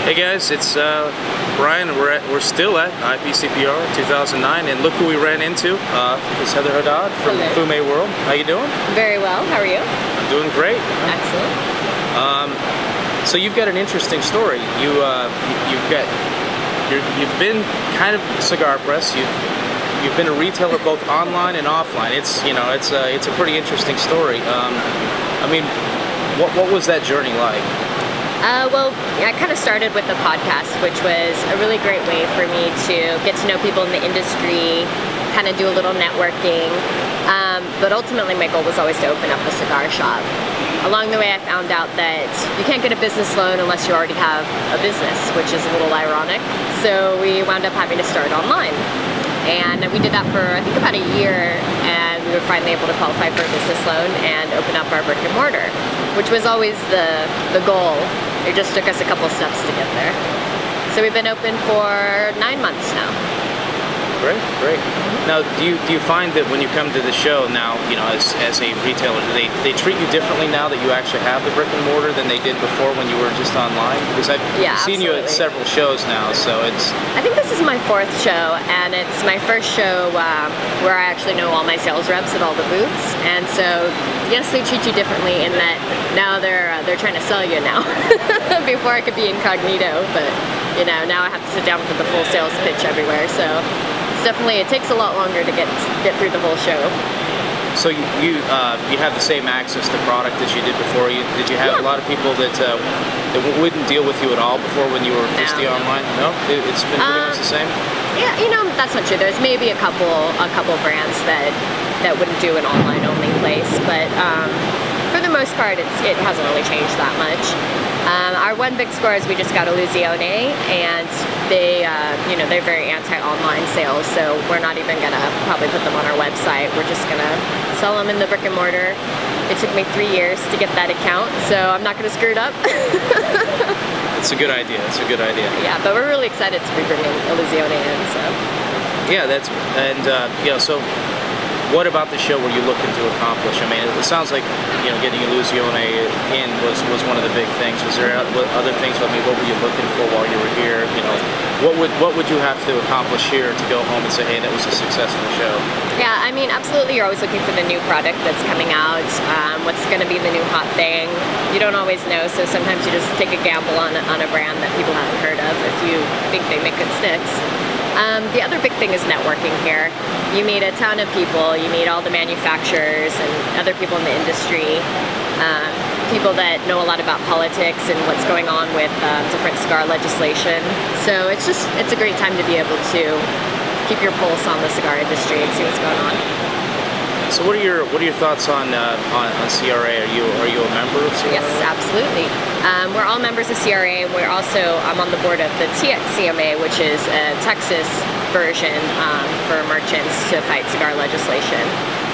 Hey guys, it's Brian. We're still at IPCPR 2009, and look who we ran into. It's Heather Haddad from Fumee World. How you doing? Very well. How are you? I'm doing great. Excellent. So you've got an interesting story. You've been kind of cigar press. You've been a retailer both online and offline. It's a pretty interesting story. I mean, what was that journey like? Well, I kind of started with the podcast, which was a really great way for me to get to know people in the industry, kind of do a little networking, but ultimately my goal was always to open up a cigar shop. Along the way I found out that you can't get a business loan unless you already have a business, which is a little ironic, so we wound up having to start online. And we did that for, I think, about a year, and we were finally able to qualify for a business loan and open up our brick and mortar, which was always the goal. It just took us a couple steps to get there. So we've been open for 9 months now. Great, great. Now, do you find that when you come to the show now, as a retailer, do they treat you differently now that you actually have the brick and mortar than they did before when you were just online? Because I've seen you at several shows now, so it's... I think this is my 4th show, and it's my first show where I actually know all my sales reps at all the booths, and so yes, they treat you differently in that now they're trying to sell you now. Before I could be incognito, but now I have to sit down for the full sales pitch everywhere, so definitely, it takes a lot longer to get through the whole show. So you have the same access to product as you did before. Did you have a lot of people that wouldn't deal with you at all before when you were just the online? No, it's been pretty much the same. Yeah, that's not true. There's maybe a couple brands that wouldn't do an online only place, but for the most part, it hasn't really changed that much. Our one big score is we just got Illusione, and they're very anti-online sales, so we're not even gonna probably put them on our website. We're just gonna sell them in the brick and mortar. It took me 3 years to get that account, so I'm not gonna screw it up. It's a good idea. It's a good idea. Yeah, but we're really excited to be bringing Illusione in. So. Yeah, so. What about the show were you looking to accomplish? I mean, it sounds like getting Illusione in was one of the big things. Was there other things? I mean, what were you looking for while you were here? What would you have to accomplish here to go home and say, hey, that was a successful show? Yeah, I mean, absolutely. You're always looking for the new product that's coming out. What's going to be the new hot thing? You don't always know, so sometimes you just take a gamble on a brand that people haven't heard of if you think they make good sticks. The other big thing is networking here. You meet a ton of people, you meet all the manufacturers and other people in the industry, people that know a lot about politics and what's going on with different cigar legislation. So it's a great time to be able to keep your pulse on the cigar industry and see what's going on. So what are your thoughts on CRA? Are you a member of CRA? Yes, absolutely. We're all members of CRA, and I'm on the board of the TXCMA, which is a Texas version for merchants to fight cigar legislation.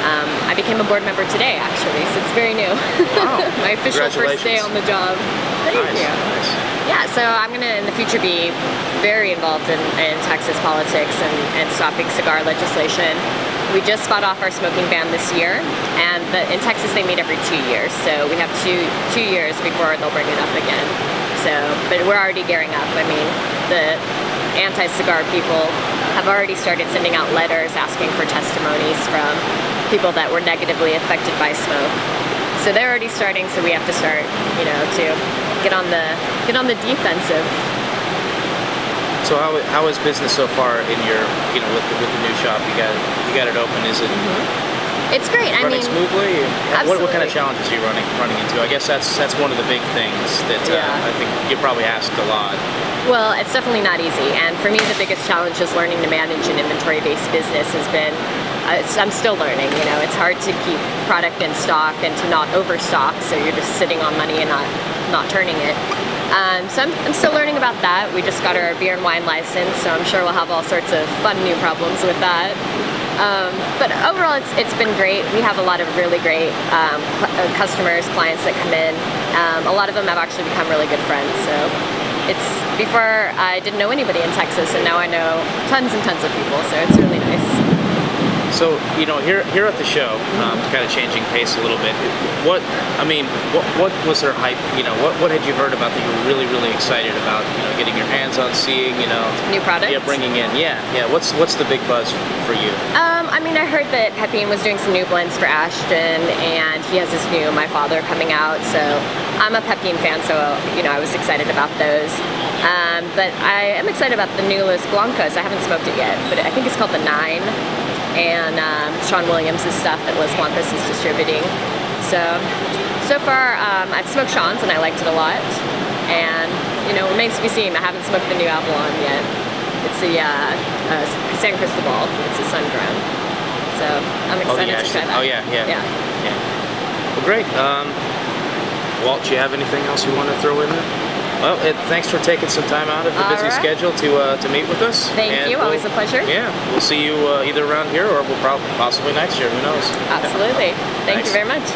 I became a board member today, actually, so it's very new. Wow. My official first day on the job. Thank you. Nice. Yeah, so I'm going to, in the future, be very involved in Texas politics and stopping cigar legislation. We just fought off our smoking ban this year, and in Texas they meet every 2 years, so we have two years before they'll bring it up again. So, but we're already gearing up. I mean, the anti-cigar people have already started sending out letters asking for testimonies from people that were negatively affected by smoke. So they're already starting, so we have to start, to get on the defensive. So how is business so far in your, with the new shop? You got it open. Is it? It's great. Running smoothly. Absolutely. What kind of challenges are you running into? I guess that's one of the big things that I think you probably asked a lot. Well, it's definitely not easy, and for me the biggest challenge is learning to manage an inventory-based business has been. I'm still learning. It's hard to keep product in stock and to not overstock, so you're just sitting on money and not turning it. So I'm still learning about that. We just got our beer and wine license, so I'm sure we'll have all sorts of fun new problems with that. But overall, it's been great. We have a lot of really great customers, clients that come in. A lot of them have actually become really good friends. So before I didn't know anybody in Texas, and now I know tons and tons of people. So it's really nice. So, here at the show, kind of changing pace a little bit. What was their hype? What had you heard about that you were really, really excited about? Getting your hands on, seeing, new products. Yeah, bringing in. Yeah. What's the big buzz for you? I heard that Pepin was doing some new blends for Ashton, and he has this new My Father coming out. So I'm a Pepin fan, so I was excited about those. But I am excited about the newest Blancos. I haven't smoked it yet, but I think it's called the 9. And Sean Williams' stuff that Los Blancos is distributing. So far, I've smoked Sean's and I liked it a lot. And, it remains to be seen. I haven't smoked the new Avalon yet. It's the San Cristobal. It's a sun-grown. So I'm excited to try that. Oh, yeah. Well, great. Walt, do you have anything else you want to throw in there? Well, thanks for taking some time out of your busy schedule to meet with us. Thank you. Always a pleasure. Yeah, we'll see you either around here or we'll possibly next year. Who knows? Absolutely. Thank you very much.